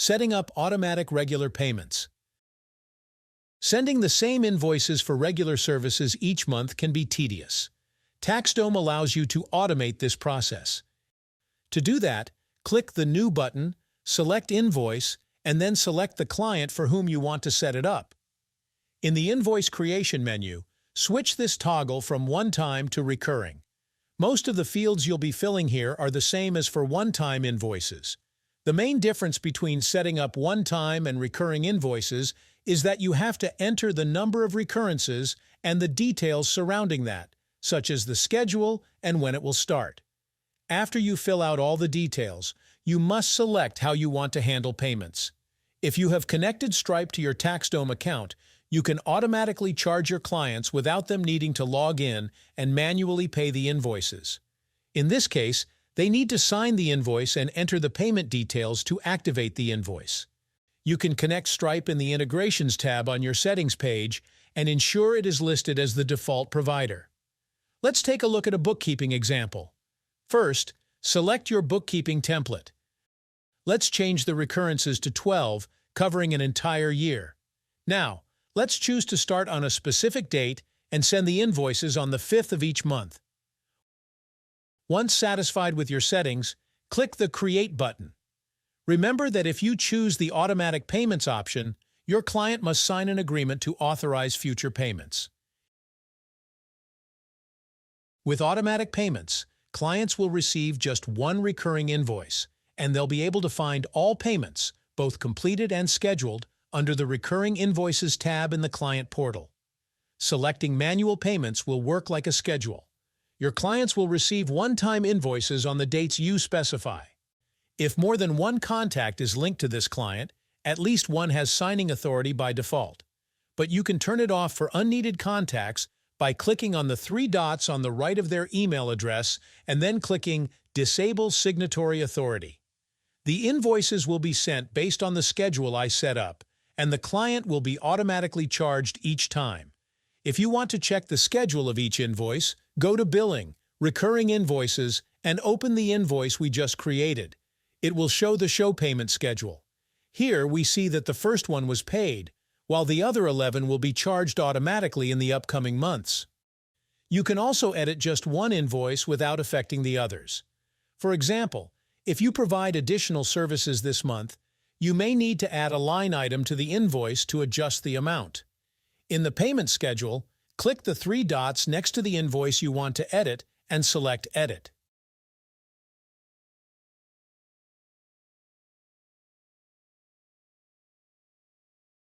Setting up automatic regular payments. Sending the same invoices for regular services each month can be tedious. TaxDome allows you to automate this process. To do that, click the New button, select Invoice, and then select the client for whom you want to set it up. In the Invoice Creation menu, switch this toggle from one-time to recurring. Most of the fields you'll be filling here are the same as for one-time invoices. The main difference between setting up one-time and recurring invoices is that you have to enter the number of recurrences and the details surrounding that, such as the schedule and when it will start. After you fill out all the details, you must select how you want to handle payments. If you have connected Stripe to your TaxDome account, you can automatically charge your clients without them needing to log in and manually pay the invoices. In this case, they need to sign the invoice and enter the payment details to activate the invoice. You can connect Stripe in the Integrations tab on your settings page and ensure it is listed as the default provider. Let's take a look at a bookkeeping example. First, select your bookkeeping template. Let's change the recurrences to 12, covering an entire year. Now, let's choose to start on a specific date and send the invoices on the 5th of each month. Once satisfied with your settings, click the Create button. Remember that if you choose the Automatic Payments option, your client must sign an agreement to authorize future payments. With automatic payments, clients will receive just one recurring invoice, and they'll be able to find all payments, both completed and scheduled, under the Recurring Invoices tab in the Client portal. Selecting manual payments will work like a schedule. Your clients will receive one-time invoices on the dates you specify. If more than one contact is linked to this client, at least one has signing authority by default. But you can turn it off for unneeded contacts by clicking on the three dots on the right of their email address and then clicking Disable Signatory Authority. The invoices will be sent based on the schedule I set up, and the client will be automatically charged each time. If you want to check the schedule of each invoice, go to Billing, Recurring Invoices, and open the invoice we just created. It will show the show payment schedule. Here we see that the first one was paid, while the other 11 will be charged automatically in the upcoming months. You can also edit just one invoice without affecting the others. For example, if you provide additional services this month, you may need to add a line item to the invoice to adjust the amount. In the payment schedule, click the three dots next to the invoice you want to edit and select Edit.